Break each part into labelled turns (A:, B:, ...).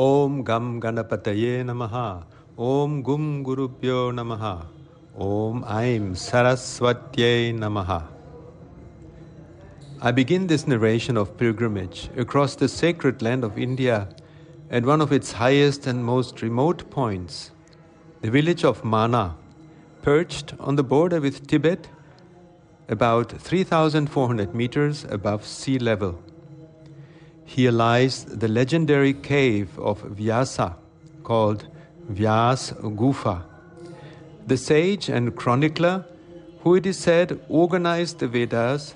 A: Om Gam Ganapataye Namaha. Om Gum Gurubhyo Namaha. Om Aim Saraswatye Namaha. I begin this narration of pilgrimage across the sacred land of India at one of its highest and most remote points, the village of Mana, perched on the border with Tibet, about 3,400 meters above sea level. Here lies the legendary cave of Vyasa, called Vyas Gufa, the sage and chronicler who, it is said, organized the Vedas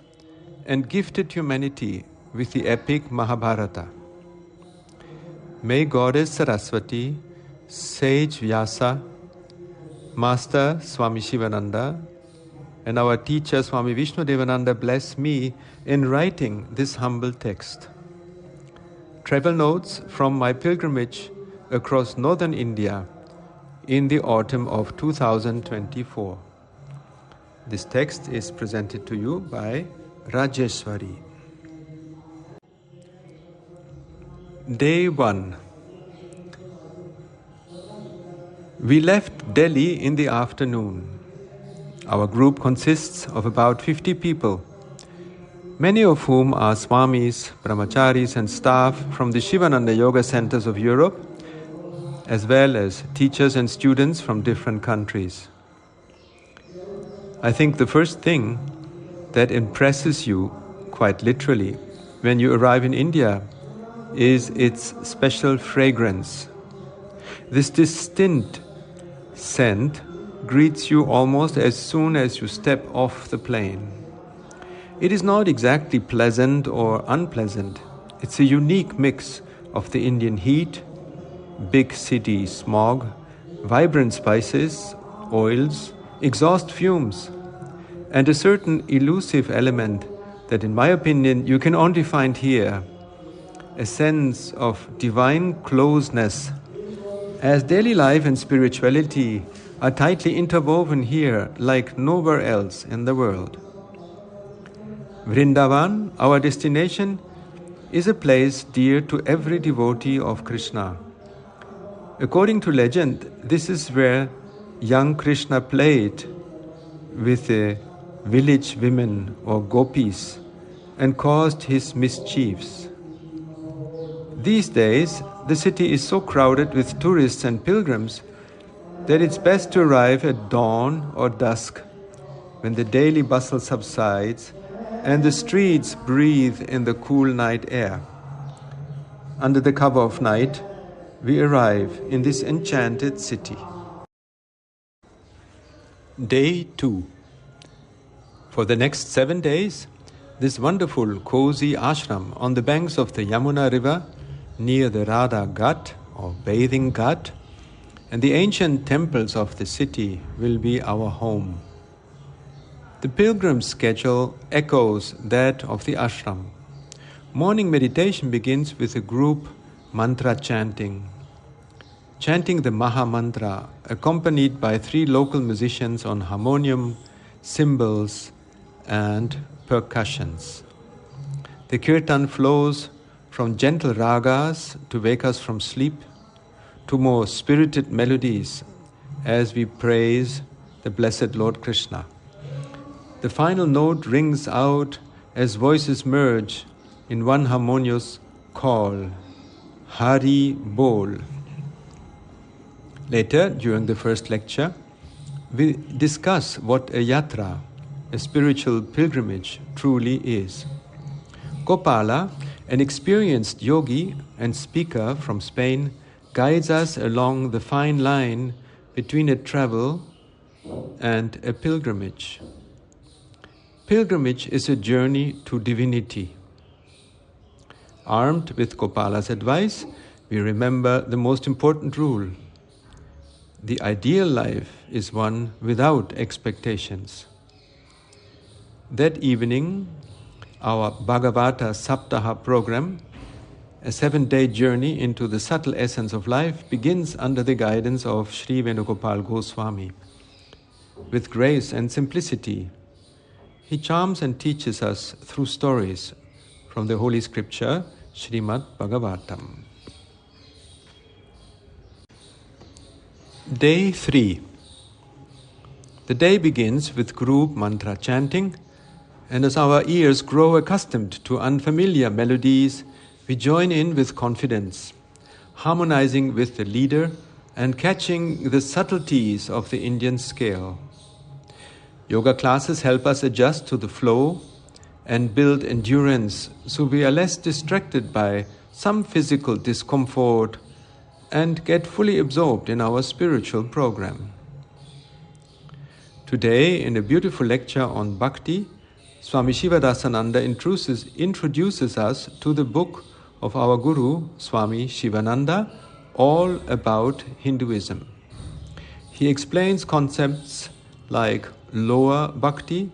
A: and gifted humanity with the epic Mahabharata. May Goddess Saraswati, sage Vyasa, Master Swami Sivananda, and our teacher Swami Vishnudevananda bless me in writing this humble text. Travel notes from my pilgrimage across northern India in the autumn of 2024. This text is presented to you by Rajeshwari. Day 1. We left Delhi in the afternoon. Our group consists of about 50 people, many of whom are swamis, brahmacharis and staff from the Sivananda Yoga Centres of Europe, as well as teachers and students from different countries. I think the first thing that impresses you, quite literally, when you arrive in India is its special fragrance. This distinct scent greets you almost as soon as you step off the plane. It is not exactly pleasant or unpleasant. It's a unique mix of the Indian heat, big city smog, vibrant spices, oils, exhaust fumes, and a certain elusive element that, in my opinion, you can only find here, a sense of divine closeness, as daily life and spirituality are tightly interwoven here like nowhere else in the world. Vrindavan, our destination, is a place dear to every devotee of Krishna. According to legend, this is where young Krishna played with the village women or gopis and caused his mischiefs. These days, the city is so crowded with tourists and pilgrims that it's best to arrive at dawn or dusk, when the daily bustle subsides and the streets breathe in the cool night air. Under the cover of night, we arrive in this enchanted city. Day 2. For the next 7 days, this wonderful, cozy ashram on the banks of the Yamuna river, near the Radha Ghat or bathing ghat, and the ancient temples of the city will be our home. The pilgrim's schedule echoes that of the ashram. Morning meditation begins with a group mantra chanting. Chanting the Maha Mantra, accompanied by 3 local musicians on harmonium, cymbals, and percussions. The kirtan flows from gentle ragas to wake us from sleep, to more spirited melodies as we praise the blessed Lord Krishna. The final note rings out as voices merge in one harmonious call, Hari Bol. Later, during the first lecture, we discuss what a yatra, a spiritual pilgrimage, truly is. Gopala, an experienced yogi and speaker from Spain, guides us along the fine line between a travel and a pilgrimage. Pilgrimage is a journey to divinity. Armed with Gopala's advice, we remember the most important rule. The ideal life is one without expectations. That evening, our Bhagavata Saptaha program, a 7-day journey into the subtle essence of life, begins under the guidance of Sri Venugopal Goswami. With grace and simplicity, he charms and teaches us through stories from the Holy Scripture, Srimad Bhagavatam. Day 3. The day begins with group mantra chanting, and as our ears grow accustomed to unfamiliar melodies, we join in with confidence, harmonizing with the leader and catching the subtleties of the Indian scale. Yoga classes help us adjust to the flow and build endurance so we are less distracted by some physical discomfort and get fully absorbed in our spiritual program. Today, in a beautiful lecture on Bhakti, Swami Sivananda introduces us to the book of our Guru, Swami Sivananda, all about Hinduism. He explains concepts like lower Bhakti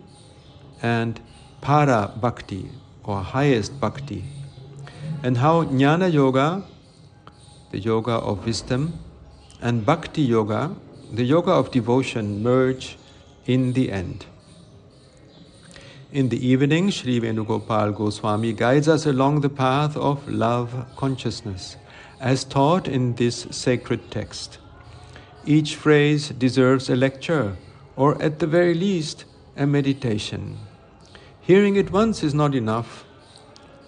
A: and para Bhakti, or highest Bhakti, and how Jnana Yoga, the yoga of wisdom, and Bhakti Yoga, the yoga of devotion, merge in the end. In the evening, Sri Venugopal Goswami guides us along the path of love consciousness, as taught in this sacred text. Each phrase deserves a lecture, or at the very least, a meditation. Hearing it once is not enough.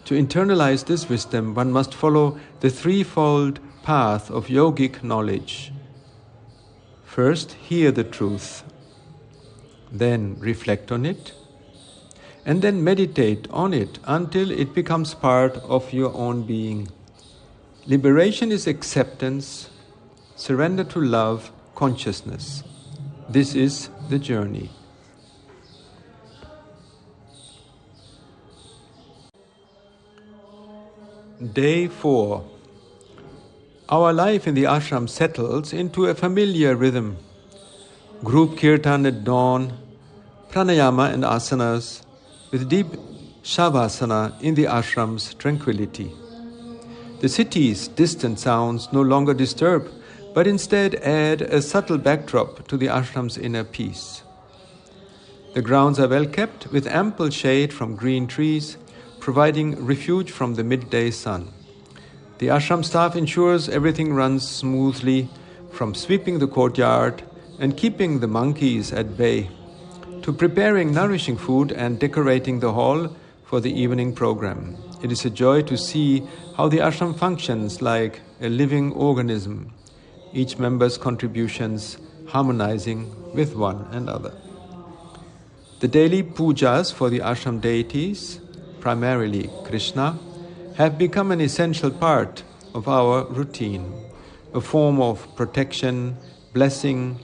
A: To internalize this wisdom, one must follow the threefold path of yogic knowledge. First, hear the truth, then reflect on it, and then meditate on it until it becomes part of your own being. Liberation is acceptance, surrender to love, consciousness. This is the journey. Day 4. Our life in the ashram settles into a familiar rhythm. Group kirtan at dawn, pranayama and asanas, with deep shavasana in the ashram's tranquility. The city's distant sounds no longer disturb, but instead add a subtle backdrop to the ashram's inner peace. The grounds are well kept, with ample shade from green trees, providing refuge from the midday sun. The ashram staff ensures everything runs smoothly, from sweeping the courtyard and keeping the monkeys at bay, to preparing nourishing food and decorating the hall for the evening program. It is a joy to see how the ashram functions like a living organism, each member's contributions harmonizing with one another. The daily pujas for the ashram deities, primarily Krishna, have become an essential part of our routine, a form of protection, blessing,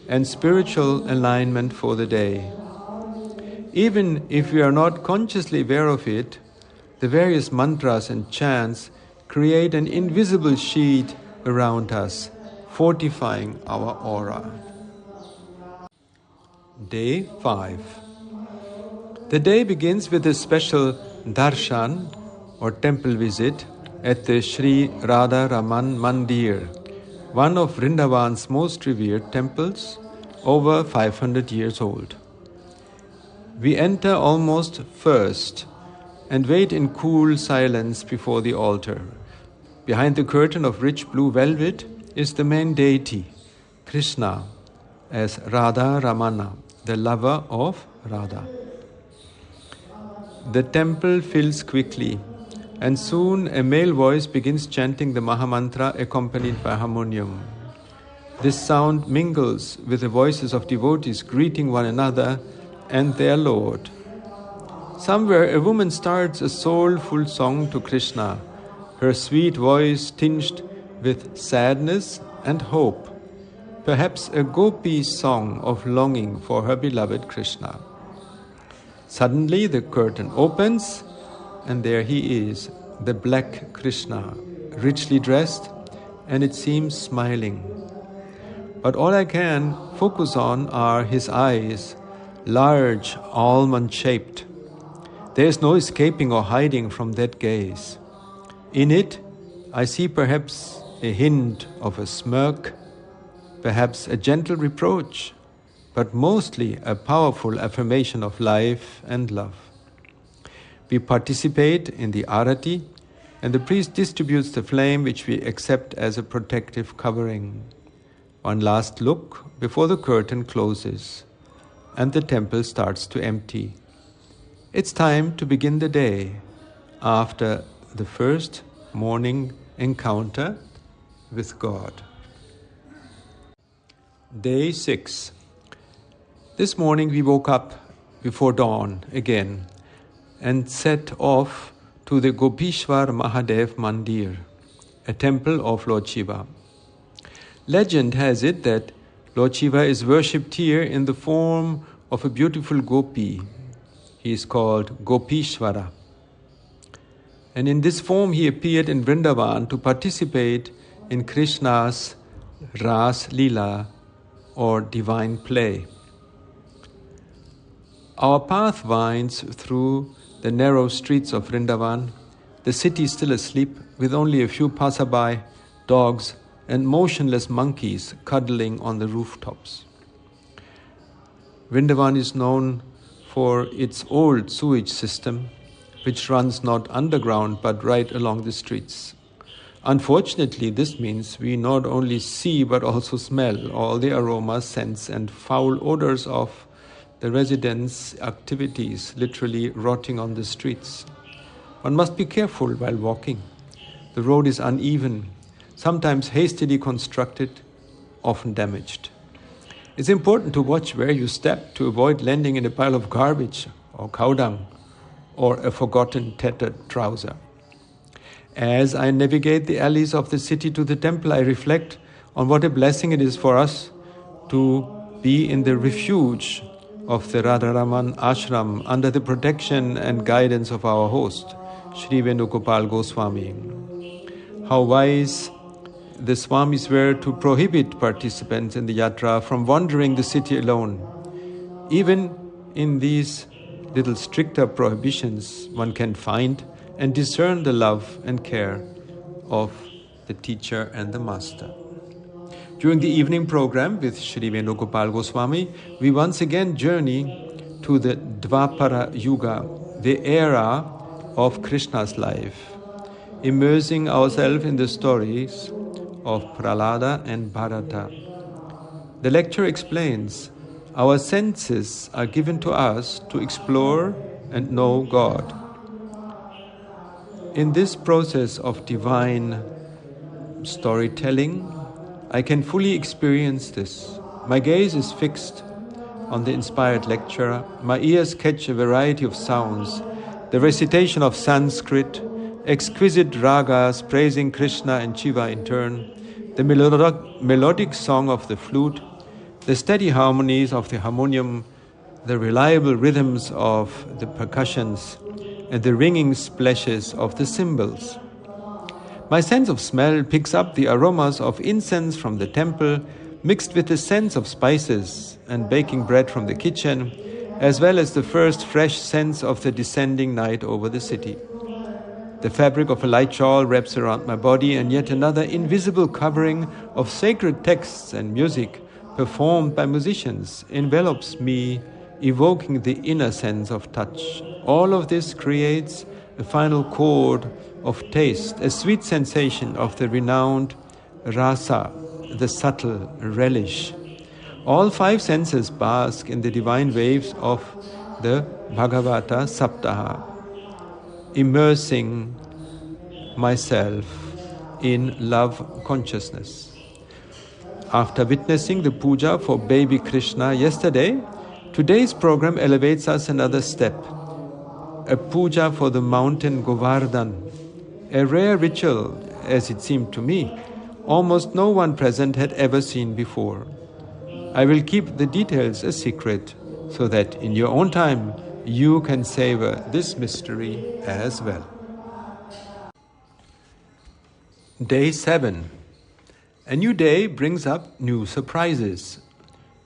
A: and spiritual alignment for the day. Even if we are not consciously aware of it, the various mantras and chants create an invisible sheet around us, fortifying our aura. Day 5. The day begins with a special darshan, or temple visit, at the Sri Radha Raman Mandir, one of Vrindavan's most revered temples, over 500 years old. We enter almost first and wait in cool silence before the altar. Behind the curtain of rich blue velvet is the main deity, Krishna, as Radha Ramana, the lover of Radha. The temple fills quickly, and soon a male voice begins chanting the Mahamantra accompanied by harmonium. This sound mingles with the voices of devotees greeting one another and their Lord. Somewhere a woman starts a soulful song to Krishna, her sweet voice tinged with sadness and hope, perhaps a gopi song of longing for her beloved Krishna. Suddenly the curtain opens, and there he is, the black Krishna, richly dressed, and it seems smiling. But all I can focus on are his eyes, large, almond-shaped. There is no escaping or hiding from that gaze. In it, I see perhaps a hint of a smirk, perhaps a gentle reproach, but mostly a powerful affirmation of life and love. We participate in the arati, and the priest distributes the flame which we accept as a protective covering. One last look before the curtain closes and the temple starts to empty. It's time to begin the day after the first morning encounter with God. Day 6. This morning we woke up before dawn again and set off to the Gopishwar Mahadev Mandir, a temple of Lord Shiva. Legend has it that Lord Shiva is worshipped here in the form of a beautiful gopi. He is called Gopishwara. And in this form he appeared in Vrindavan to participate in Krishna's Ras Leela or divine play. Our path winds through the narrow streets of Vrindavan, the city still asleep with only a few passerby, dogs and motionless monkeys cuddling on the rooftops. Vrindavan is known for its old sewage system, which runs not underground but right along the streets. Unfortunately, this means we not only see but also smell all the aromas, scents and foul odors of the residents' activities literally rotting on the streets. One must be careful while walking. The road is uneven, sometimes hastily constructed, often damaged. It's important to watch where you step to avoid landing in a pile of garbage or cow dung or a forgotten tattered trouser. As I navigate the alleys of the city to the temple, I reflect on what a blessing it is for us to be in the refuge of the Radha Raman ashram under the protection and guidance of our host, Sri Venugopal Goswami. How wise the swamis were to prohibit participants in the yatra from wandering the city alone. Even in these little stricter prohibitions, one can find and discern the love and care of the teacher and the master. During the evening program with Sri Venugopal Goswami, we once again journey to the Dvapara Yuga, the era of Krishna's life, immersing ourselves in the stories of Prahlada and Bharata. The lecture explains our senses are given to us to explore and know God. In this process of divine storytelling, I can fully experience this. My gaze is fixed on the inspired lecturer. My ears catch a variety of sounds, the recitation of Sanskrit, exquisite ragas praising Krishna and Shiva in turn, the melodic song of the flute, the steady harmonies of the harmonium, the reliable rhythms of the percussions, and the ringing splashes of the cymbals. My sense of smell picks up the aromas of incense from the temple, mixed with the scents of spices and baking bread from the kitchen, as well as the first fresh scents of the descending night over the city. The fabric of a light shawl wraps around my body, and yet another invisible covering of sacred texts and music performed by musicians envelops me, evoking the inner sense of touch. All of this creates a final chord of taste, a sweet sensation of the renowned rasa, the subtle relish. All five senses bask in the divine waves of the Bhagavata Saptaha, immersing myself in love consciousness. After witnessing the puja for baby Krishna yesterday, today's program elevates us another step. A puja for the mountain Govardhan, a rare ritual, as it seemed to me, almost no one present had ever seen before. I will keep the details a secret, so that in your own time you can savor this mystery as well. Day 7. A new day brings up new surprises.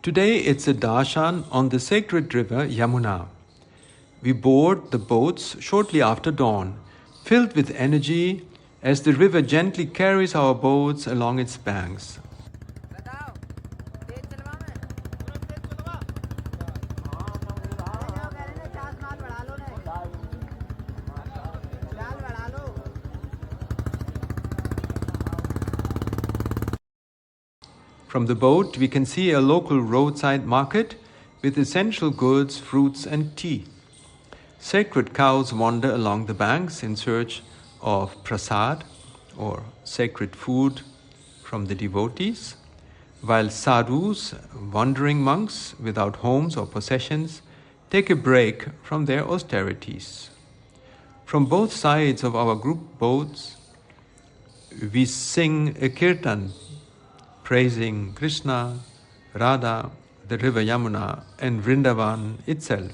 A: Today it's a darshan on the sacred river Yamuna. We board the boats shortly after dawn, filled with energy as the river gently carries our boats along its banks. From the boat, we can see a local roadside market with essential goods, fruits, and tea. Sacred cows wander along the banks in search of prasad, or sacred food, from the devotees, while sadhus, wandering monks without homes or possessions, take a break from their austerities. From both sides of our group boats, we sing a kirtan, praising Krishna, Radha, the river Yamuna, and Vrindavan itself.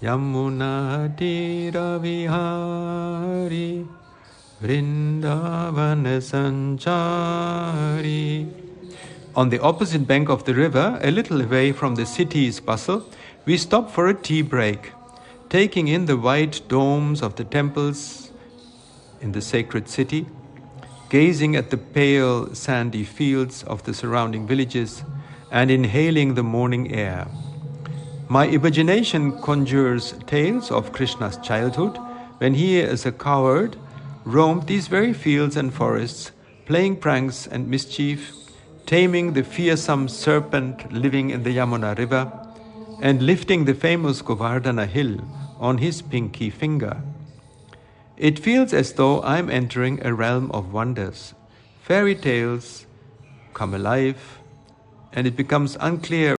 A: Yamuna tira vihari, Vrindavan sanchari. On the opposite bank of the river, a little away from the city's bustle, we stop for a tea break, taking in the white domes of the temples in the sacred city, gazing at the pale sandy fields of the surrounding villages, and inhaling the morning air. My imagination conjures tales of Krishna's childhood, when he, as a coward, roamed these very fields and forests, playing pranks and mischief, taming the fearsome serpent living in the Yamuna river, and lifting the famous Govardhana hill on his pinky finger. It feels as though I'm entering a realm of wonders. Fairy tales come alive, and it becomes unclear